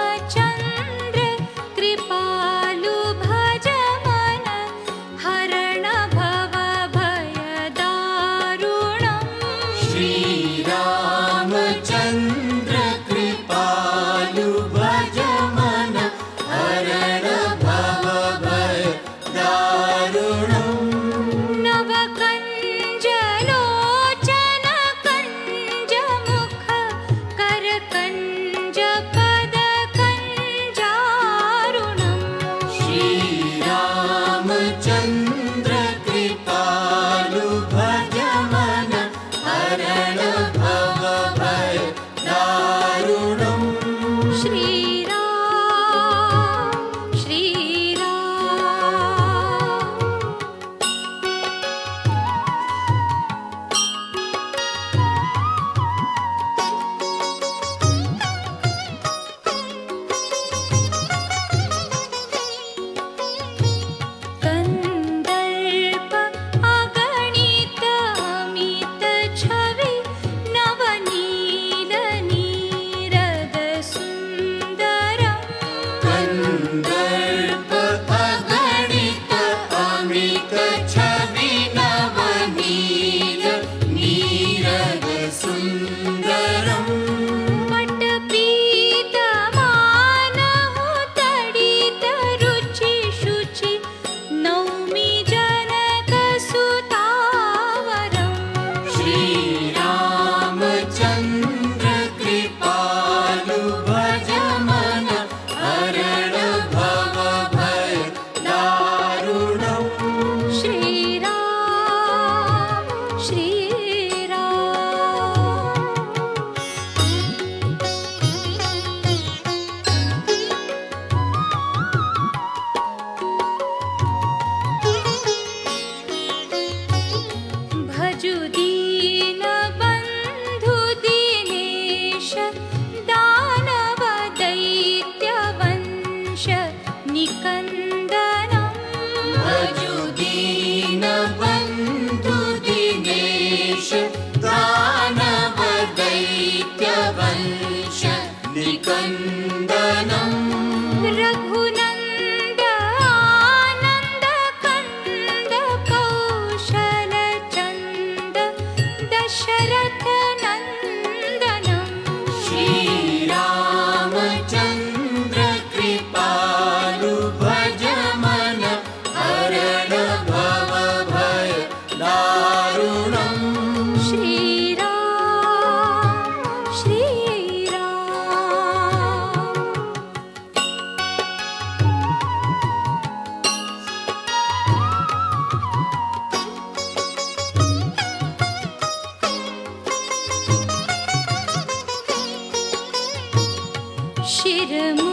श्रीरामचन्द्र कृपालु भज मन हरण भव भयदारुणम् श्रीरामचन्द्र कृपालु भज मन हरण भव भयदारुणम् नवकञ्जलोचन कञ्जमुख करकञ्ज पदकञ्जारुणम् श्रीरामचन्द्र कृपालु भज मन हरण भव भयदारुणम् श्रीराम श्रीराम कंदर्प अगणित अमित छवि नवनील नीरद सुंदरम् कंदर्प अगणित अमित छवि नवनील नीरद सुंदरम् पटपीतमानहु तडित रुचि शुचि नौमि जनकसुतावरम् श्रीरामचन्द्र कृपालु भज मन हरण भव भयदारुणम् श्रीराम श्रीराम भजु दीनबन्धु दीनेश दानव दैत्यवंश निकन्दनम् भजु दीनबन्धु दिनेश दानव दैत्यवंश निकन्दनम् रघुनन्द आनन्द कन्द कौशल चन्द दशरथ नन्दनम् श्रीरामचन्द्र कृपालु भज मन हरण भव भयदारुणम् श्रीराम श्रीराम शिरमु